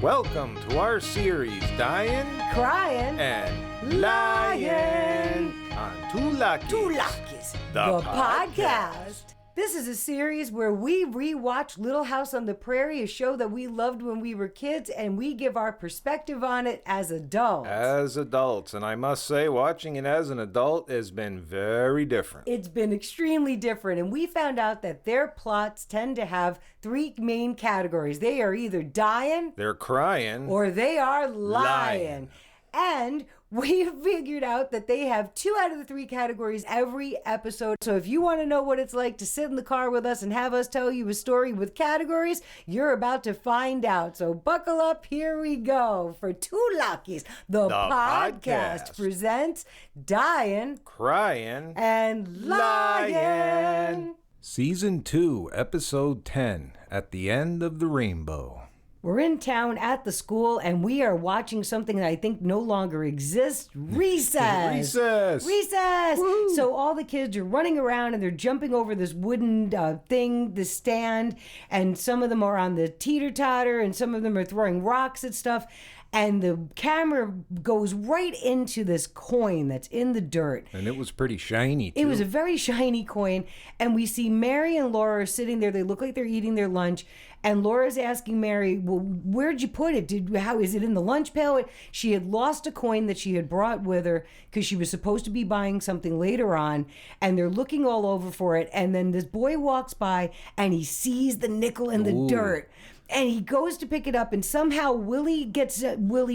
Welcome to our series, Dyin, Cryin and Lyin on Two Luckies, the podcast. This is a series where we rewatch Little House on the Prairie, a show that we loved when we were kids, and we give our perspective on it as adults. As adults, and I must say, watching it as an adult has been very different. It's been extremely different, and we found out that their plots tend to have three main categories. They are either dying, They're crying, or they are lying. And we figured out that they have 2 out of the 3 categories every episode. So if you want to know what it's like to sit in the car with us and have us tell you a story with categories, you're about to find out. So buckle up. Here we go. For Two Luckies, the podcast presents Dyin, Cryin, and Lyin. Season 2, Episode 10, At the End of the Rainbow. We're in town at the school, and we are watching something that I think no longer exists. Recess! Recess! Woo. So all the kids are running around, and they're jumping over this wooden thing, the stand, and some of them are on the teeter-totter, and some of them are throwing rocks at stuff. And the camera goes right into this coin that's in the dirt. And it was pretty shiny, too. It was a very shiny coin. And we see Mary and Laura sitting there. They look like they're eating their lunch. And Laura's asking Mary, well, where'd you put it? How is it in the lunch pail? She had lost a coin that she had brought with her because she was supposed to be buying something later on. And they're looking all over for it. And then this boy walks by and he sees the nickel in the dirt. And he goes to pick it up, and somehow Willie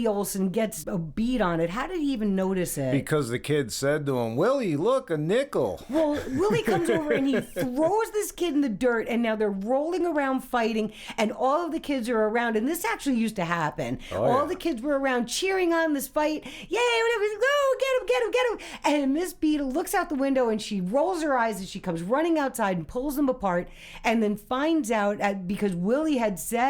Olsen gets a bead on it. How did he even notice it? Because the kid said to him, Willie, look, a nickel. Well, Willie comes over and he throws this kid in the dirt, and now they're rolling around fighting, and all of the kids are around. And this actually used to happen. All the kids were around cheering on this fight. Yay, whatever. Go, get him. And Miss Beadle looks out the window, and she rolls her eyes, and she comes running outside and pulls them apart, and then finds out, because Willie had said,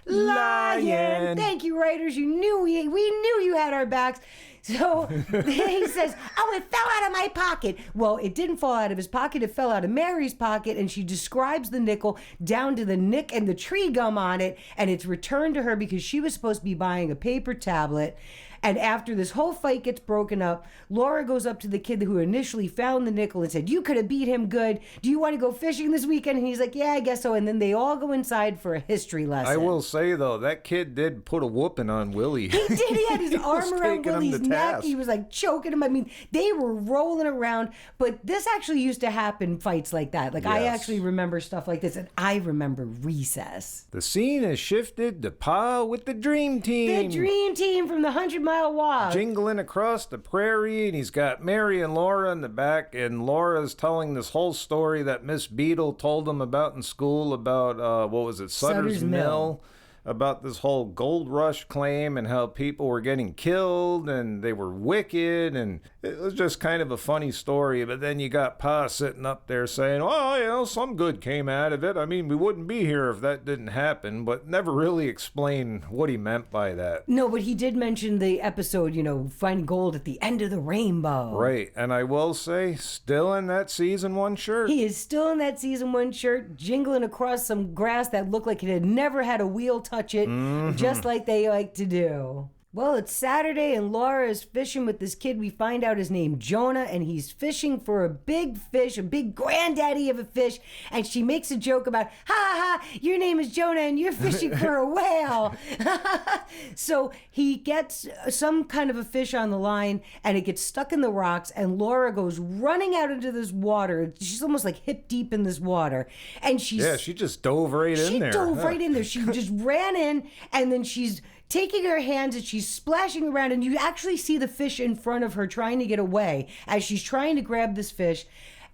Lyin. Thank you, writers. We knew you had our backs. So he says, oh, it fell out of my pocket. Well, it didn't fall out of his pocket. It fell out of Mary's pocket. And she describes the nickel down to the nick and the tree gum on it. And it's returned to her because she was supposed to be buying a paper tablet. And after this whole fight gets broken up, Laura goes up to the kid who initially found the nickel and said, you could have beat him good. Do you want to go fishing this weekend? And he's like, yeah, I guess so. And then they all go inside for a history lesson. I will say, though, that kid did put a whooping on Willie. He did. He had his arm around Willie's neck. He was like choking him. I mean, they were rolling around. But this actually used to happen, fights like that. Like, yes. I actually remember stuff like this. And I remember recess. The scene has shifted to Pa with the Dream Team. The Dream Team from the 100-Mile Walk. Jingling across the prairie, and he's got Mary and Laura in the back, and Laura's telling this whole story that Miss Beadle told them about in school about, Sutter's Mill. About this whole gold rush claim and how people were getting killed and they were wicked, and it was just kind of a funny story. But then you got Pa sitting up there saying, well, some good came out of it. I mean, we wouldn't be here if that didn't happen, but never really explained what he meant by that. No, but he did mention the episode, finding gold at the end of the rainbow. Right, and I will say, still in that season 1 shirt. He is still in that season 1 shirt, jingling across some grass that looked like it had never had a wheel touch it, just like they like to do. Well, it's Saturday and Laura is fishing with this kid. We find out his name, Jonah, and he's fishing for a big fish, a big granddaddy of a fish. And she makes a joke about, ha, your name is Jonah and you're fishing for a whale. So he gets some kind of a fish on the line and it gets stuck in the rocks, and Laura goes running out into this water. She's almost like hip deep in this water. And she just dove right in there. She dove right in there. She just ran in, and then she's taking her hands and she's splashing around, and you actually see the fish in front of her trying to get away as she's trying to grab this fish.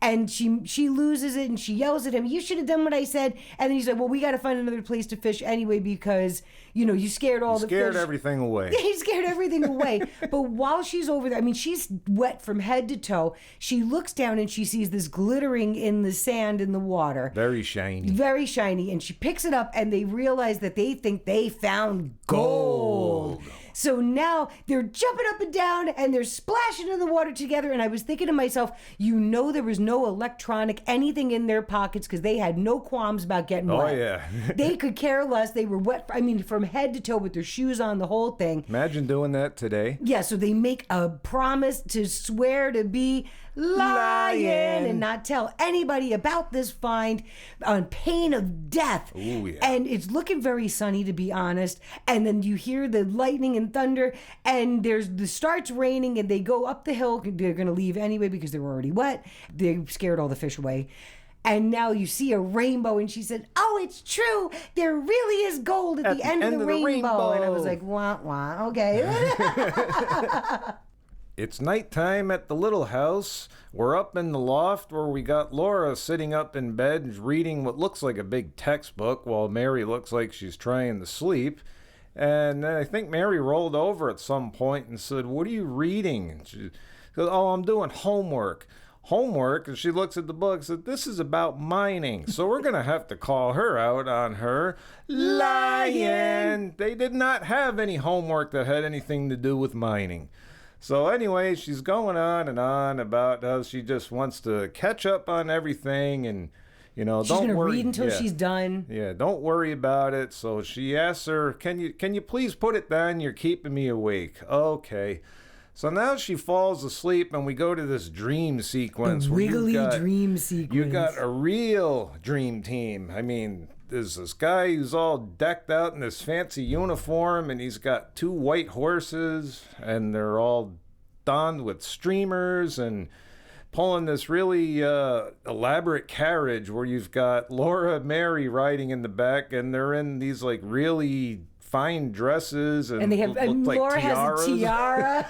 And she loses it, and she yells at him, you should have done what I said. And then he's like, well, we got to find another place to fish anyway because, you scared all the fish. Scared everything away. He scared everything away. But while she's over there, I mean, she's wet from head to toe. She looks down and she sees this glittering in the sand in the water. Very shiny. Very shiny. And she picks it up, and they realize that they think they found gold. So now they're jumping up and down and they're splashing in the water together. And I was thinking to myself, there was no electronic anything in their pockets because they had no qualms about getting wet. Oh, yeah. They could care less. They were wet, I mean, from head to toe with their shoes on, the whole thing. Imagine doing that today. Yeah, so they make a promise to swear to be lying and not tell anybody about this find on pain of death. Ooh, yeah. And it's looking very sunny, to be honest. And then you hear the lightning and thunder, and it starts raining, and they go up the hill. They're going to leave anyway because they were already wet. They scared all the fish away. And now you see a rainbow, and she said, "Oh, it's true. There really is gold at the end of the rainbow." And I was like, wah, wah, okay. It's nighttime at the little house. We're up in the loft where we got Laura sitting up in bed reading what looks like a big textbook while Mary looks like she's trying to sleep. And I think Mary rolled over at some point and said, "What are you reading?" And she said, "Oh, I'm doing homework." Homework? And she looks at the book and said, "This is about mining. So we're going to have to call her out on her lying." They did not have any homework that had anything to do with mining. So anyway, she's going on and on about how she just wants to catch up on everything and, don't worry. She's going to read until she's done. Yeah, don't worry about it. So she asks her, can you please put it down? You're keeping me awake. Okay. So now she falls asleep and we go to this dream sequence. The wiggly dream sequence. You got a real dream team. I mean, there's this guy who's all decked out in this fancy uniform, and he's got 2 white horses, and they're all donned with streamers and pulling this really elaborate carriage where you've got Laura and Mary riding in the back, and they're in these like really fine dresses and they have look Laura like tiaras. has a tiara.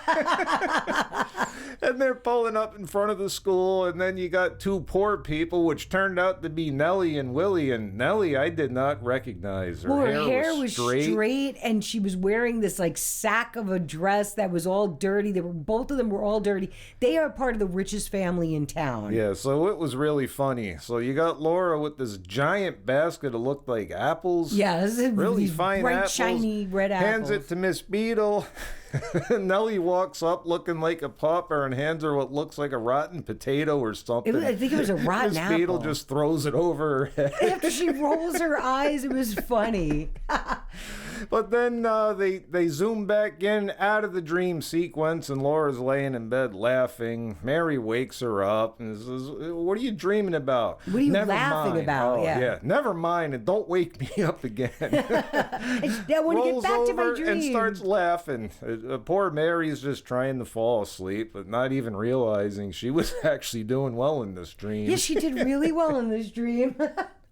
And they're pulling up in front of the school, and then you got 2 poor people, which turned out to be Nellie and Willie. And Nellie, I did not recognize. Her hair was straight, and she was wearing this like sack of a dress that was all dirty. Both of them were all dirty. They are part of the richest family in town. Yeah, so it was really funny. So you got Laura with this giant basket that looked like apples. Yes, really fine bright, apples. shiny red apples. Hands it to Miss Beadle. Nellie walks up looking like a pauper and hands her what looks like a rotten potato or something. I think it was a rotten Miss apple. Beadle just throws it over her head. After she rolls her eyes, it was funny. But then they zoom back in out of the dream sequence, and Laura's laying in bed laughing. Mary wakes her up and says, "What are you dreaming about?" What are you laughing about? Oh, yeah. Never mind, and don't wake me up again. I want to get back to my dream. And starts laughing. Poor Mary's just trying to fall asleep, but not even realizing she was actually doing well in this dream. Yes, she did really well in this dream.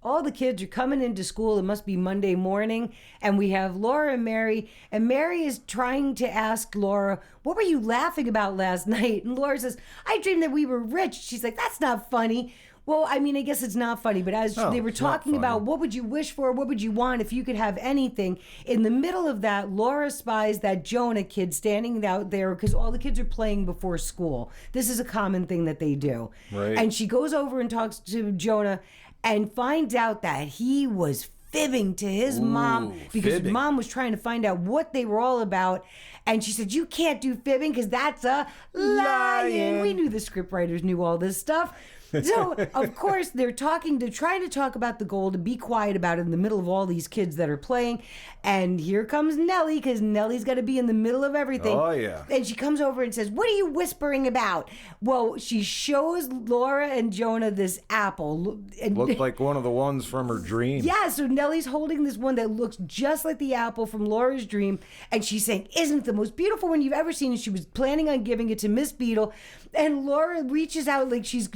All the kids are coming into school. It must be Monday morning. And we have Laura and Mary. And Mary is trying to ask Laura, "What were you laughing about last night?" And Laura says, "I dreamed that we were rich." She's like, "That's not funny." Well, I mean, I guess it's not funny, but as they were talking about what would you wish for, what would you want if you could have anything, in the middle of that, Laura spies that Jonah kid standing out there because all the kids are playing before school. This is a common thing that they do. Right. And she goes over and talks to Jonah and finds out that he was fibbing to his mom because his mom was trying to find out what they were all about. And she said, "You can't do fibbing because that's a lying." We knew the scriptwriters knew all this stuff. So, of course, they're trying to talk about the gold and be quiet about it in the middle of all these kids that are playing. And here comes Nellie, because Nellie's got to be in the middle of everything. Oh, yeah. And she comes over and says, "What are you whispering about?" Well, she shows Laura and Jonah this apple. Looked like one of the ones from her dream. Yeah, so Nellie's holding this one that looks just like the apple from Laura's dream. And she's saying, "Isn't it the most beautiful one you've ever seen?" And she was planning on giving it to Miss Beadle. And Laura reaches out like she's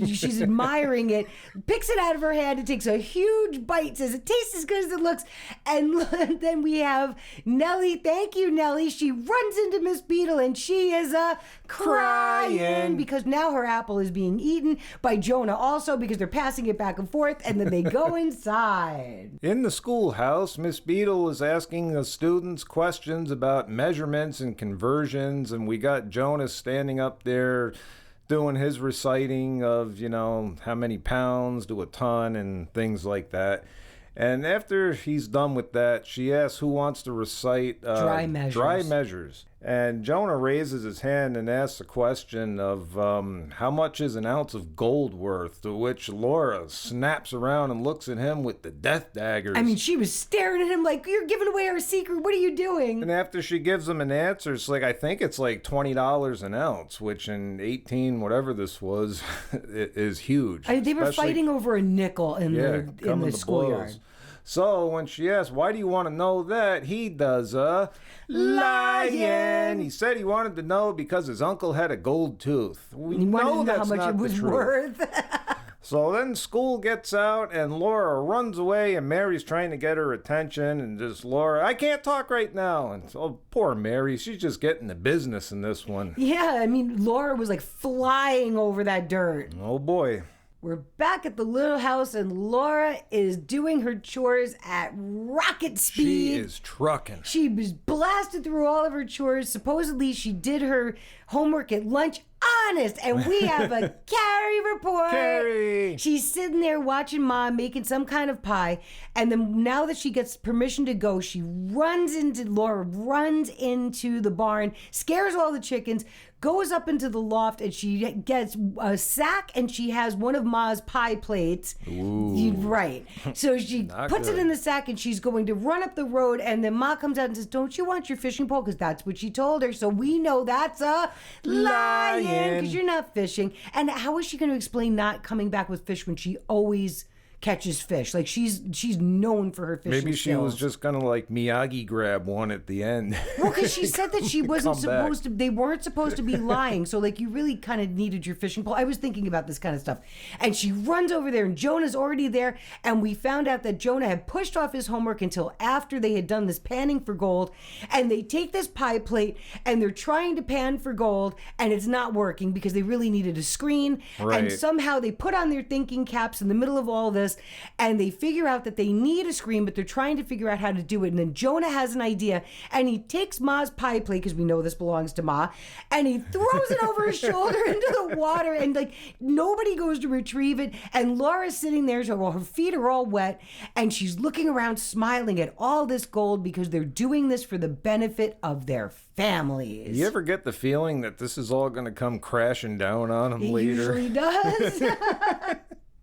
admiring it, picks it out of her hand and takes a huge bite, says it tastes as good as it looks. And then we have Nellie. Thank you, Nellie. She runs into Miss Beadle and she is crying because now her apple is being eaten by Jonah also, because they're passing it back and forth, and then they go inside. In the schoolhouse, Miss Beadle is asking the students questions about measurements and conversions, and we got Jonah standing up there doing his reciting of, how many pounds to a ton and things like that. And after he's done with that, she asks who wants to recite dry measures. And Jonah raises his hand and asks a question of how much is an ounce of gold worth, to which Laura snaps around and looks at him with the death daggers. I mean, she was staring at him like, you're giving away our secret. What are you doing? And after she gives him an answer, it's like, I think it's like $20 an ounce, which in 18, whatever this was, is huge. They were fighting over a nickel in the schoolyard. Blows. So when she asks, why do you want to know that? He does lying. He said he wanted to know because his uncle had a gold tooth. We know that's how much not it was the truth. worth. So then school gets out and Laura runs away and Mary's trying to get her attention and just Laura, I can't talk right now. And so poor Mary, she's just getting the business in this one. Yeah, I mean, Laura was like flying over that dirt. Oh boy. We're back at the little house and Laura is doing her chores at rocket speed. She is trucking. She was blasted through all of her chores. Supposedly she did her homework at lunch. Honest. And we have a Carrie report. Carrie. She's sitting there watching Mom making some kind of pie. And then now that she gets permission to go, Laura runs into the barn, scares all the chickens, goes up into the loft, and she gets a sack and she has one of Ma's pie plates. Ooh. Right. So she puts it in the sack and she's going to run up the road. And then Ma comes out and says, don't you want your fishing pole? Because that's what she told her. So we know that's a lie. Because you're not fishing. And how is she going to explain not coming back with fish when she always catches fish? Like she's known for her fishing Maybe she skills. was just gonna like Miyagi grab one at the end. Well, because she said that she wasn't supposed to. They weren't supposed to be lying. So like you really kind of needed your fishing pole. I was thinking about this kind of stuff. And she runs over there, and Jonah's already there. And we found out that Jonah had pushed off his homework until after they had done this panning for gold. And they take this pie plate and they're trying to pan for gold, and it's not working because they really needed a screen. Right. And somehow they put on their thinking caps in the middle of all this. And they figure out that they need a screen, but they're trying to figure out how to do it. And then Jonah has an idea, and he takes Ma's pie plate, because we know this belongs to Ma, and he throws it over his shoulder into the water, and like nobody goes to retrieve it. And Laura's sitting there, so her feet are all wet, and she's looking around smiling at all this gold because they're doing this for the benefit of their families. You ever get the feeling that this is all going to come crashing down on them later? It usually does.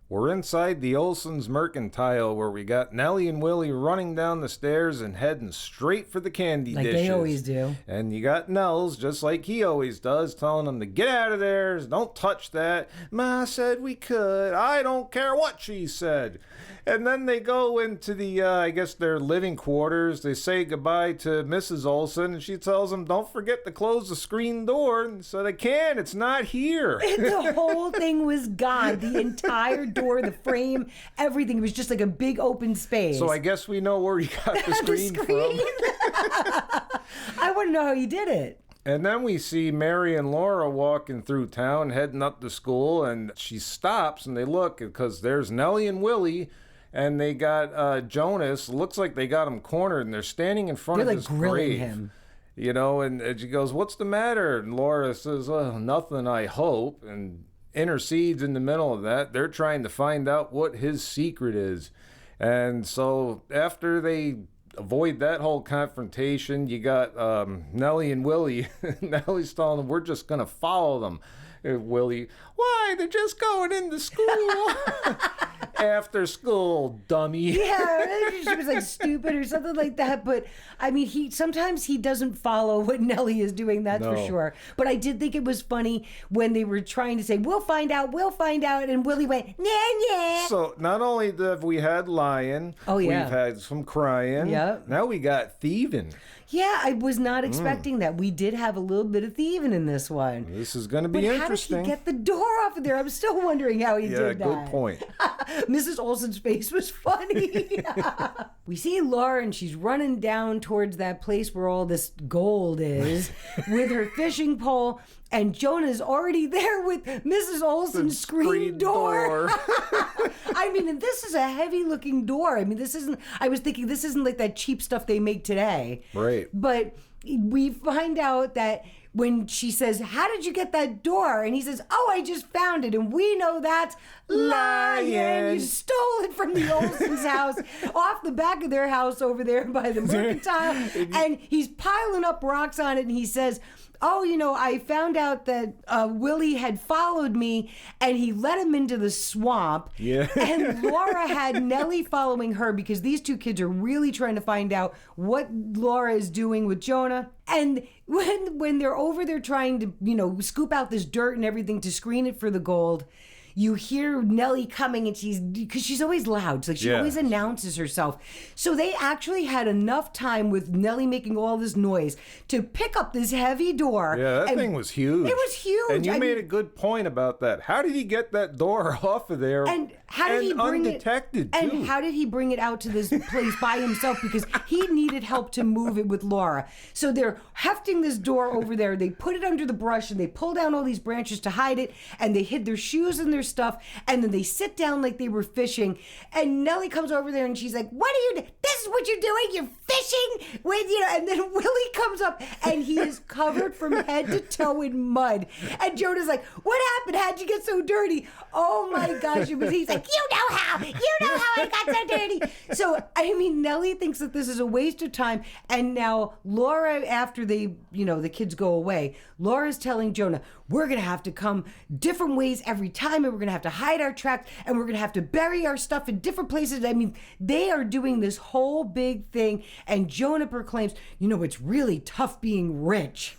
We're inside the Olson's Mercantile, where we got Nellie and Willie running down the stairs and heading straight for the candy dishes. Like they always do. And you got Nels, just like he always does, telling them to get out of there, don't touch that. Ma said we could. I don't care what she said. And then they go into the, I guess, their living quarters. They say goodbye to Mrs. Olson, and she tells them, don't forget to close the screen door. And so they can. It's not here. The whole thing was gone. The entire door, the frame, everything. It was just like a big open space. So I guess we know where he got the screen from. I want to know how he did it. And then we see Mary and Laura walking through town, heading up to school, and she stops and they look because there's Nellie and Willie, and they got Jonas. Looks like they got him cornered, and they're standing in front of his grave. Him. You know, and she goes, "What's the matter?" And Laura says, "Oh, nothing, I hope." And intercedes in the middle of that. They're trying to find out what his secret is. And so after they avoid that whole confrontation, you got Nellie and Willie. Nellie's telling them, we're just going to follow them. And Willie, why? They're just going into school. After school, dummy. Yeah, she was like stupid or something like that. But I mean, sometimes he doesn't follow what Nellie is doing, that's for sure. But I did think it was funny when they were trying to say, we'll find out, and Willie went, nah. So not only have we had lying, we've had some crying. Yep. Now we got thieving. Yeah, I was not expecting that. We did have a little bit of thieving in this one. This is going to be interesting. How did he get the door off of there? I'm still wondering how he did that. Yeah, good point. Mrs. Olson's face was funny. We see Laura, and she's running down towards that place where all this gold is with her fishing pole. And Jonah's already there with Mrs. Olson's screen door. I mean, and this is a heavy-looking door. I mean, I was thinking this isn't like that cheap stuff they make today. Right. But we find out that when she says, how did you get that door? And he says, oh, I just found it. And we know that's Lyin. You stole it from the Olsen's house off the back of their house over there by the mercantile. And he's piling up rocks on it. And he says, oh, I found out that Willie had followed me and he let him into the swamp. Yeah. And Laura had Nellie following her because these two kids are really trying to find out what Laura is doing with Jonah. And when they're over there trying to, scoop out this dirt and everything to screen it for the gold, you hear Nellie coming and because she's always loud. So she always announces herself. So they actually had enough time with Nellie making all this noise to pick up this heavy door. Yeah, that thing was huge. It was huge. And you made a good point about that. How did he get that door off of there? And how did he bring undetected, it? too? And how did he bring it out to this place by himself? Because he needed help to move it with Laura. So they're hefting this door over there. They put it under the brush and they pull down all these branches to hide it. And they hid their shoes and their stuff. And then they sit down like they were fishing. And Nellie comes over there and she's like, what are you doing? This is what you're doing? You're fishing with, and then Willie comes up and he is covered from head to toe in mud. And Jonah's like, what happened? How'd you get so dirty? Oh my gosh. He's like, you know how I got so dirty. So, Nellie thinks that this is a waste of time. And now Laura, after the kids go away, Laura's telling Jonah, we're going to have to come different ways every time, and we're going to have to hide our tracks, and we're going to have to bury our stuff in different places. They are doing this whole big thing, and Jonah proclaims, it's really tough being rich.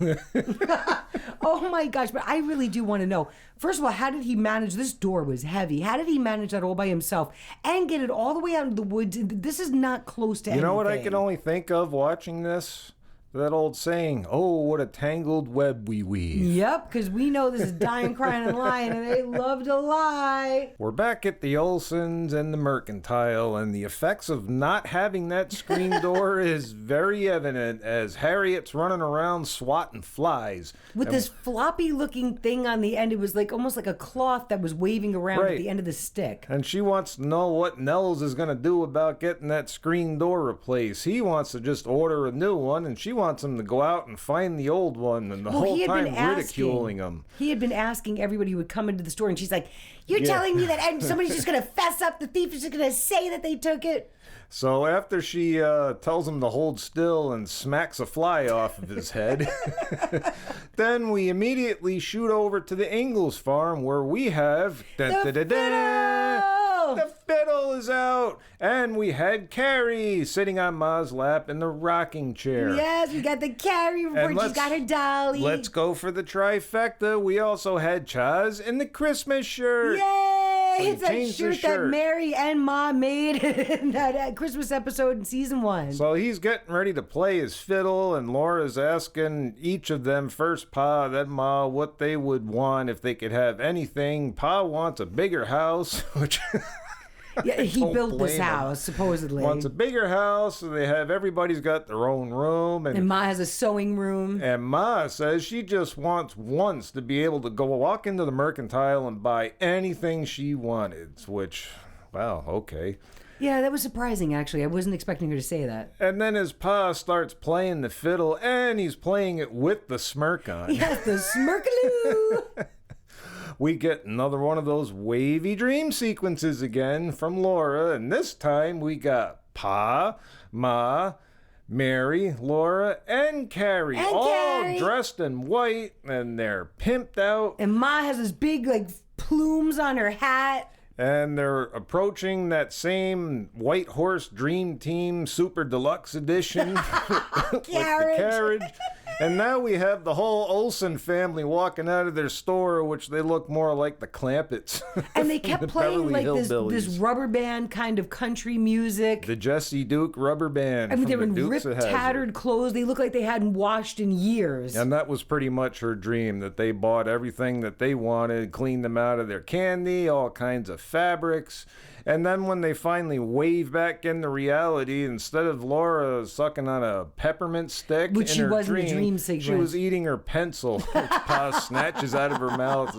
Oh my gosh, but I really do want to know. First of all, how did he manage? This door was heavy. How did he manage that all by himself and get it all the way out into the woods? This is not close to anything. You know what I can only think of watching this? That old saying, oh, what a tangled web we weave. Yep, because we know this is Dyin, Cryin and Lyin, and they love to lie. We're back at the Olsens and the mercantile, and the effects of not having that screen door is very evident as Harriet's running around swatting flies. With this floppy-looking thing on the end, it was almost like a cloth that was waving around at the end of the stick. And she wants to know what Nels is going to do about getting that screen door replaced. He wants to just order a new one, and she wants him to go out and find the old one, and the whole time ridiculing him. He had been asking everybody who would come into the store, and she's like, you're telling me that and somebody's just going to fess up, the thief is just going to say that they took it? So after she tells him to hold still and smacks a fly off of his head, then we immediately shoot over to the Ingalls farm where we have... The fiddle is out, and we had Carrie sitting on Ma's lap in the rocking chair. Yes, we got the Carrie report. She's got her dolly. Let's go for the trifecta. We also had Chaz in the Christmas shirt. Yay! So it's that shirt that Mary and Ma made in that Christmas episode in season 1. So he's getting ready to play his fiddle, and Laura's asking each of them, first Pa, then Ma, what they would want if they could have anything. Pa wants a bigger house, which... Yeah, he built this house, supposedly. Wants a bigger house, so everybody's got their own room. And Ma has a sewing room. And Ma says she just wants once to be able to go walk into the mercantile and buy anything she wanted, which, wow, okay. Yeah, that was surprising, actually. I wasn't expecting her to say that. And then his Pa starts playing the fiddle, and he's playing it with the smirk on. Yes, the smirkaloo! We get another one of those wavy dream sequences again from Laura, and this time we got Pa, Ma, Mary, Laura, and Carrie, all dressed in white, and they're pimped out. And Ma has this big, plumes on her hat. And they're approaching that same White Horse Dream Team Super Deluxe Edition with the carriage. And now we have the whole Olsen family walking out of their store, which they look more like the Clampetts. And they kept playing this rubber band kind of country music. The Jesse Duke rubber band. I mean, they were in ripped, tattered clothes. They look like they hadn't washed in years. And that was pretty much her dream, that they bought everything that they wanted, cleaned them out of their candy, all kinds of fabrics. And then when they finally wave back into reality, instead of Laura sucking on a peppermint stick, which she was in the dream sequence, she was eating her pencil, which Pa snatches out of her mouth.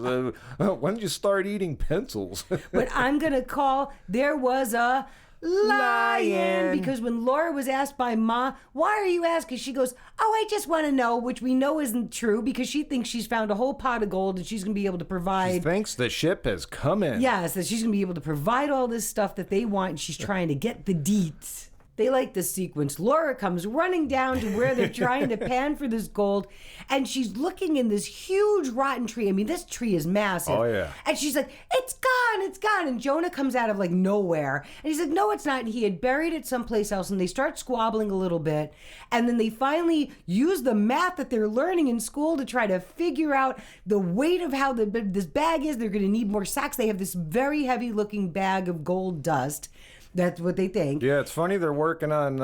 When did you start eating pencils? But I'm going to call, there was a Lyin. Because when Laura was asked by Ma, why are you asking? She goes, oh, I just want to know, which we know isn't true because she thinks she's found a whole pot of gold and she's going to be able to provide. She thinks the ship has come in. Yes, that she's going to be able to provide all this stuff that they want, and she's trying to get the deets. They like this sequence. Laura comes running down to where they're trying to pan for this gold, and she's looking in this huge rotten tree. I mean, this tree is massive. Oh, yeah. And she's like, it's gone, it's gone. And Jonah comes out of like nowhere. And he's like, no, it's not. And he had buried it someplace else, and they start squabbling a little bit. And then they finally use the math that they're learning in school to try to figure out the weight of how this bag is. They're going to need more sacks. They have this very heavy looking bag of gold dust. That's what they think. Yeah, it's funny they're working on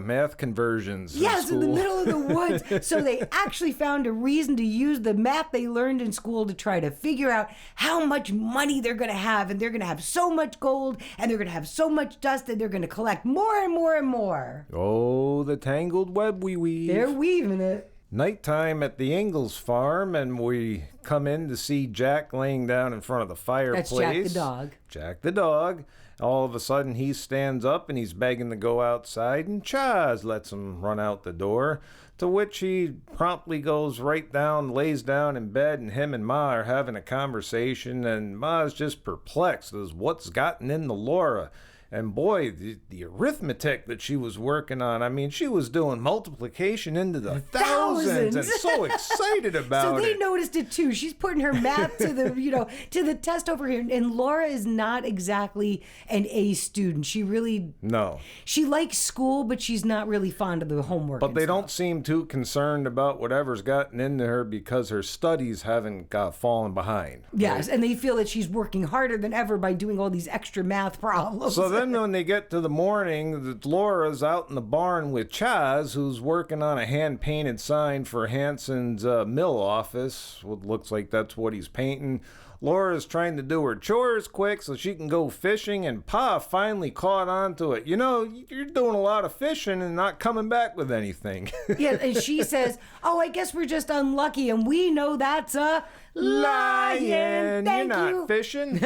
math conversions. Yes, in the middle of the woods. So they actually found a reason to use the math they learned in school to try to figure out how much money they're going to have. And they're going to have so much gold, and they're going to have so much dust, and they're going to collect more and more and more. Oh, the tangled web we weave. They're weaving it. Nighttime at the Ingalls farm, and we come in to see Jack laying down in front of the fireplace. That's Jack the dog. Jack the dog. All of a sudden, he stands up and he's begging to go outside, and Chaz lets him run out the door, to which he promptly goes right down, lays down in bed, and him and Ma are having a conversation, and Ma's just perplexed as what's gotten into Laura. And boy, the arithmetic that she was working on, I mean, she was doing multiplication into the thousands and so excited about it. So they noticed it too. She's putting her math to the, to the test over here. And Laura is not exactly an A student. She really... No. She likes school, but she's not really fond of the homework. But they don't seem too concerned about whatever's gotten into her because her studies haven't fallen behind. Yes, right? And they feel that she's working harder than ever by doing all these extra math problems. So then when they get to the morning, Laura's out in the barn with Chaz, who's working on a hand-painted sign for Hanson's mill office. What looks like that's what he's painting. Laura's trying to do her chores quick so she can go fishing, and Pa finally caught on to it. You know, you're doing a lot of fishing and not coming back with anything. Yeah, and she says, oh, I guess we're just unlucky, and we know that's a Lyin. You're not fishing.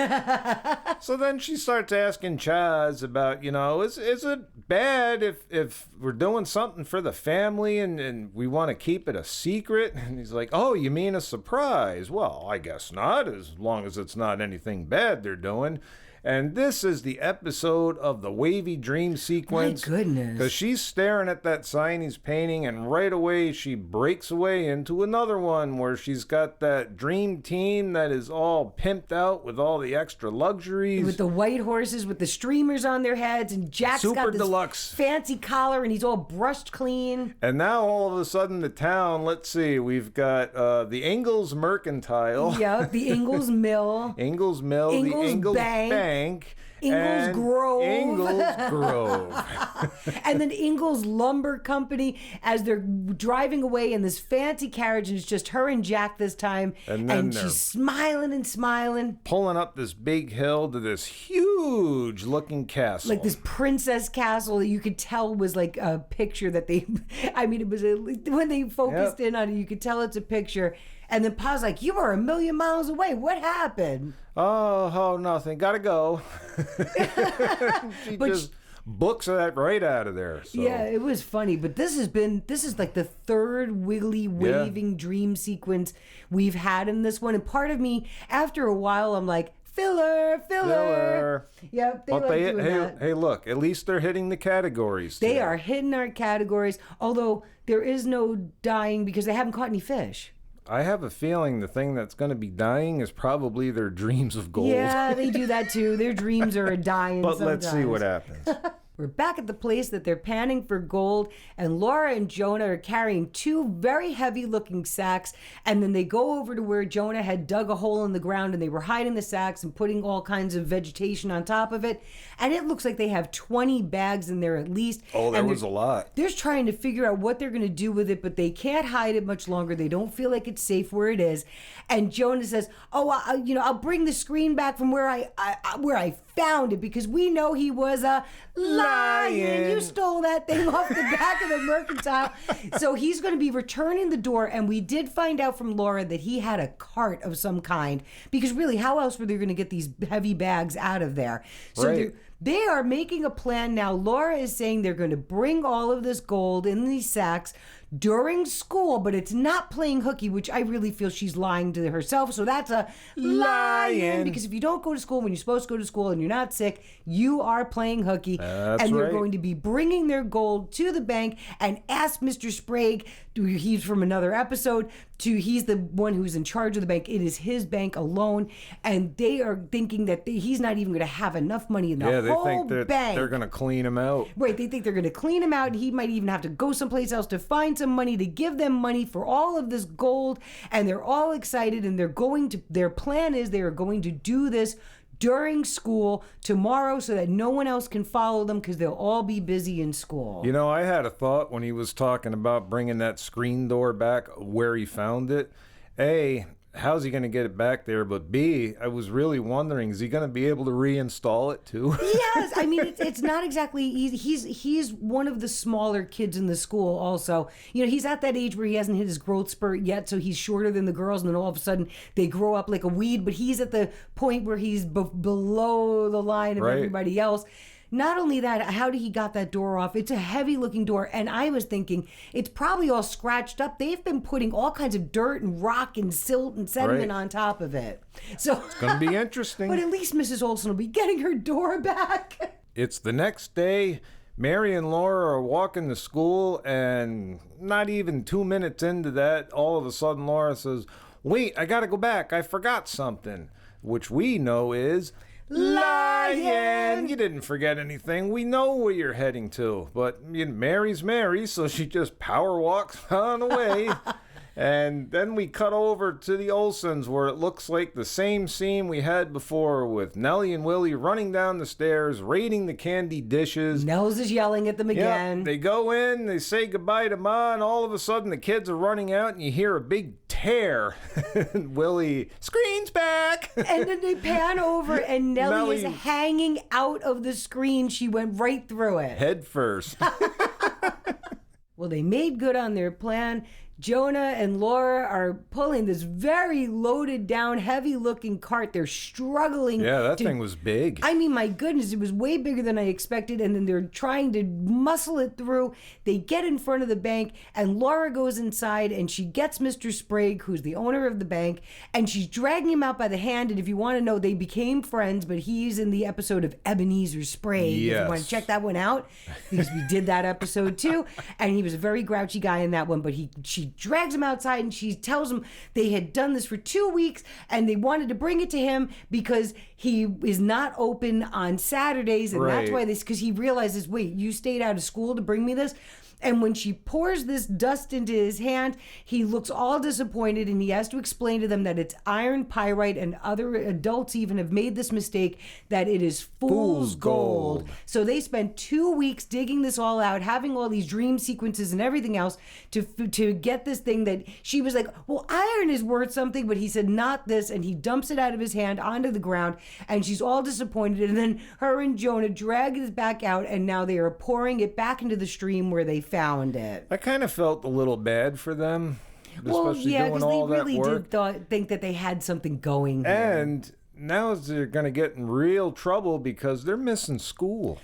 So then she starts asking Chaz about, is it bad if we're doing something for the family and we want to keep it a secret? And he's like, oh, you mean a surprise? Well, I guess not, as long as it's not anything bad they're doing. And this is the episode of the wavy dream sequence. My goodness. Because she's staring at that sign he's painting, and right away she breaks away into another one where she's got that dream team that is all pimped out with all the extra luxuries. With the white horses with the streamers on their heads, and Jack's Super got this deluxe fancy collar, and he's all brushed clean. And now all of a sudden the town, let's see, we've got the Ingalls Mercantile. Yeah, the Ingalls Mill. Ingalls Mill, the Ingalls Bank. Ingalls Grove. Ingalls Grove. And then Ingalls Lumber Company as they're driving away in this fancy carriage, and it's just her and Jack this time. And she's smiling and smiling. Pulling up this big hill to this huge looking castle. Like this princess castle that you could tell was like a picture that they, I mean, it was when they focused in on it, you could tell it's a picture. And then Pa's like, you were a million miles away. What happened? Oh, nothing. Gotta go. She just books that right out of there. So. Yeah, it was funny. But this is like the third wiggly, waving dream sequence we've had in this one. And part of me, after a while, I'm like, filler. Yep, they like doing that. Hey, look, at least they're hitting the categories. They are hitting our categories, although there is no dying because they haven't caught any fish. I have a feeling the thing that's going to be dying is probably their dreams of gold. Yeah, they do that too. Their dreams are dying But sometimes. Let's see what happens. We're back at the place that they're panning for gold, and Laura and Jonah are carrying two very heavy-looking sacks, and then they go over to where Jonah had dug a hole in the ground, and they were hiding the sacks and putting all kinds of vegetation on top of it, and it looks like they have 20 bags in there at least. Oh, there was a lot. They're trying to figure out what they're going to do with it, but they can't hide it much longer. They don't feel like it's safe where it is, and Jonah says, "Oh, I'll bring the screen back from where I found it because we know he was a lion. You stole that thing off the back of the mercantile." So he's going to be returning the door, and we did find out from Laura that he had a cart of some kind because really, how else were they going to get these heavy bags out of there? So right. They are making a plan now. Laura is saying they're going to bring all of this gold in these sacks during school, but it's not playing hooky, which I really feel she's lying to herself. So that's a lying. Because if you don't go to school when you're supposed to go to school and you're not sick, you are playing hooky. That's and they're right. going to be bringing their gold to the bank and ask Mr. Sprague, he's from another episode, he's the one who's in charge of the bank. It is his bank alone. And they are thinking that he's not even going to have enough money in the whole think that bank. they're going to clean him out. Right, they think they're going to clean him out, and he might even have to go someplace else to find some money to give them money for all of this gold. And they're all excited, and their plan is they are going to do this during school tomorrow so that no one else can follow them because they'll all be busy in school. You know, I had a thought when he was talking about bringing that screen door back where he found it. A, how's he going to get it back there? But B, I was really wondering, is he going to be able to reinstall it too? Yes, I mean, it's not exactly easy. He's one of the smaller kids in the school also. You know, he's at that age where he hasn't hit his growth spurt yet, so he's shorter than the girls, and then all of a sudden they grow up like a weed, but he's at the point where he's below the line of everybody else. Not only that, how did he got that door off? It's a heavy looking door. And I was thinking it's probably all scratched up. They've been putting all kinds of dirt and rock and silt and sediment on top of it. So it's going to be interesting. But at least Mrs. Olsen will be getting her door back. It's the next day. Mary and Laura are walking to school, and not even 2 minutes into that, all of a sudden Laura says, "Wait, I got to go back. I forgot something," which we know is lying. You didn't forget anything. We know where you're heading to. But Mary's Mary, so she just power walks on away. And then we cut over to the Olsens, where it looks like the same scene we had before with Nellie and Willie running down the stairs, raiding the candy dishes. Nels is yelling at them again. Yep, they go in, they say goodbye to Ma, and all of a sudden the kids are running out, and you hear a big tear. And Willie screams back. And then they pan over, and Nellie is hanging out of the screen. She went right through it. Head first. Well, they made good on their plan. Jonah and Laura are pulling this very loaded down, heavy looking cart. They're struggling. Yeah, that thing was big. I mean, my goodness, it was way bigger than I expected. And then they're trying to muscle it through. They get in front of the bank, and Laura goes inside, and she gets Mr. Sprague, who's the owner of the bank, and she's dragging him out by the hand. And if you want to know, they became friends, but he's in the episode of Ebenezer Sprague. Yes. If you want to check that one out, because we did that episode too. And he was a very grouchy guy in that one, but she drags him outside, and she tells him they had done this for 2 weeks and they wanted to bring it to him because he is not open on Saturdays, and that's why because he realizes, wait, you stayed out of school to bring me this? And when she pours this dust into his hand, he looks all disappointed, and he has to explain to them that it's iron pyrite, and other adults even have made this mistake, that it is fool's gold. So they spent 2 weeks digging this all out, having all these dream sequences and everything else to get this thing that she was like, well, iron is worth something, but he said, not this, and he dumps it out of his hand onto the ground, and she's all disappointed, and then her and Jonah drag it back out, and now they are pouring it back into the stream where they found it. I kind of felt a little bad for them. Well, yeah, because they really did think that they had something going there. And now they're going to get in real trouble because they're missing school.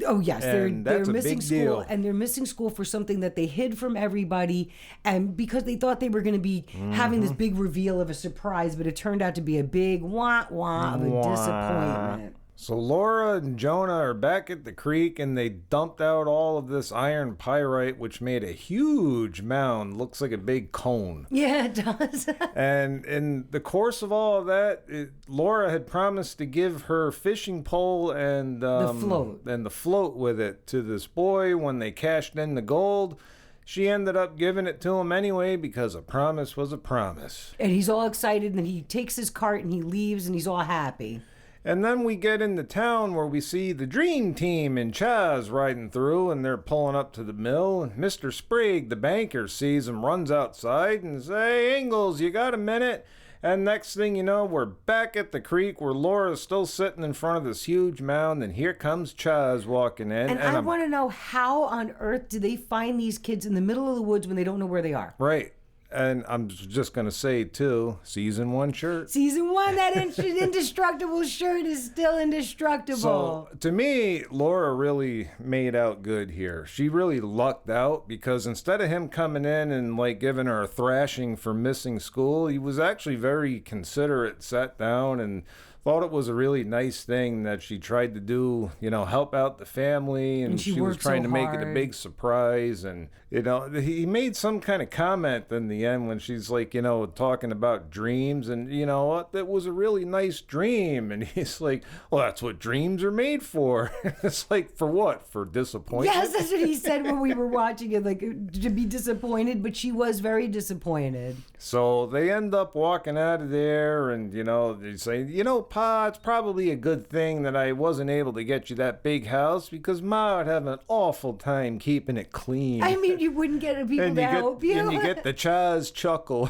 Oh, yes, they're missing school, deal. And they're missing school for something that they hid from everybody, and because they thought they were going to be having this big reveal of a surprise, but it turned out to be a big wah-wah of a disappointment. So Laura and Jonah are back at the creek, and they dumped out all of this iron pyrite, which made a huge mound. Looks like a big cone. Yeah, it does. And in the course of all of that, Laura had promised to give her fishing pole and the float with it to this boy when they cashed in the gold. She ended up giving it to him anyway because a promise was a promise. And he's all excited, and he takes his cart and he leaves, and he's all happy. And then we get into town where we see the Dream Team and Chaz riding through, and they're pulling up to the mill. And Mr. Sprague, the banker, sees them, runs outside and says, "Hey, Ingalls, you got a minute?" And next thing you know, we're back at the creek where Laura's still sitting in front of this huge mound, and here comes Chaz walking in. And I want to know, how on earth do they find these kids in the middle of the woods when they don't know where they are? Right. And I'm just going to say, too, season 1 shirt. Season 1, that indestructible shirt is still indestructible. So, to me, Laura really made out good here. She really lucked out because instead of him coming in and, like, giving her a thrashing for missing school, he was actually very considerate, sat down and thought it was a really nice thing that she tried to do, help out the family, and she was trying to make it a big surprise. And, he made some kind of comment in the end when she's like, talking about dreams, and what, that was a really nice dream. And he's like, well, that's what dreams are made for. It's like, for what? For disappointment? Yes, that's what he said when we were watching it, like, to be disappointed, but she was very disappointed. So they end up walking out of there, and, they say, Pa, it's probably a good thing that I wasn't able to get you that big house because Ma would have an awful time keeping it clean. I mean, you wouldn't get people to help you. And you get the Chaz chuckle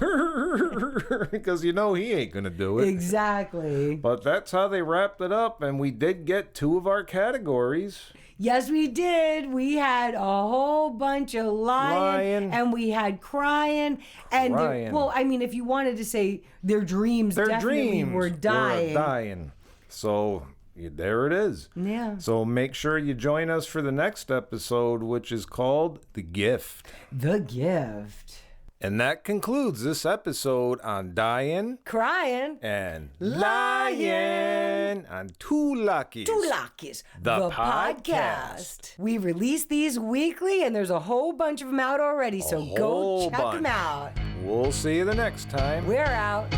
because he ain't going to do it. Exactly. But that's how they wrapped it up, and we did get 2 of our categories. Yes, we did. We had a whole bunch of lying. And we had crying. And if you wanted to say their dreams definitely were dying. So there it is. Yeah. So make sure you join us for the next episode, which is called The Gift. The Gift. And that concludes this episode on Dyin, Cryin, and Lyin on Two Luckies. The podcast. We release these weekly, and there's a whole bunch of them out already, so go check them out. We'll see you the next time. We're out.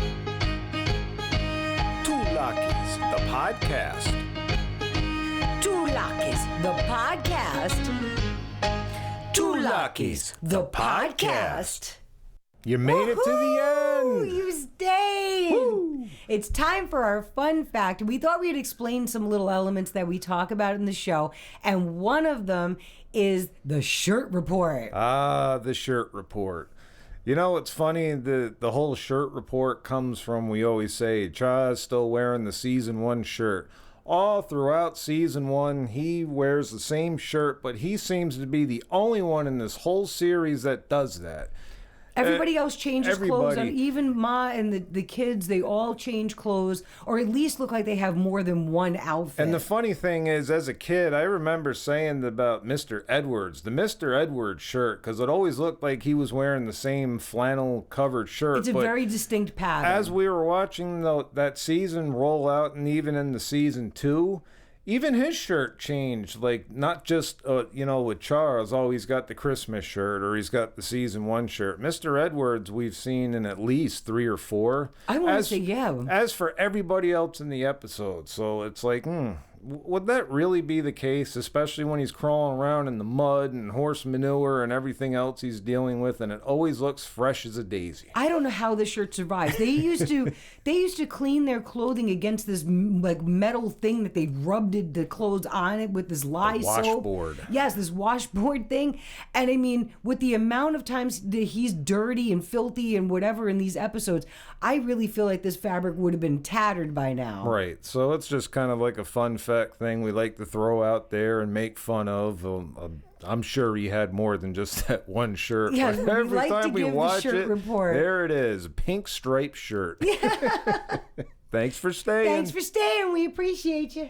Two Luckies, the podcast. Two Luckies, the podcast. Two Luckies, the podcast. You made it to the end. You stayed. Woo. It's time for our fun fact. We thought we'd explain some little elements that we talk about in the show, and one of them is the shirt report. The shirt report. It's funny, the whole shirt report comes from, we always say, Cha's still wearing the season 1 shirt. All throughout season 1, he wears the same shirt, but he seems to be the only one in this whole series that does that. Everybody else changes clothes. Even Ma and the kids, they all change clothes, or at least look like they have more than one outfit. And the funny thing is, as a kid, I remember saying about Mr. Edwards, the Mr. Edwards shirt, because it always looked like he was wearing the same flannel-covered shirt. It's a very distinct pattern. As we were watching that season roll out, and even in the season 2, even his shirt changed, like not just, with Charles, he's got the Christmas shirt or he's got the season 1 shirt. Mr. Edwards, we've seen in at least 3 or 4. I want to say, yeah. As for everybody else in the episode. So it's like, would that really be the case, especially when he's crawling around in the mud and horse manure and everything else he's dealing with, and it always looks fresh as a daisy? I don't know how the shirt survives. They used to clean their clothing against this like metal thing that they rubbed the clothes on it with this lye soap. Washboard. Yes, this washboard thing. And I mean, with the amount of times that he's dirty and filthy and whatever in these episodes, I really feel like this fabric would have been tattered by now. Right. So it's just kind of like a fun fact thing we like to throw out there and make fun of. I'm sure he had more than just that one shirt. Yeah, but every like time we watch it, report. There it is, a pink striped shirt. Yeah. Thanks for staying. We appreciate you.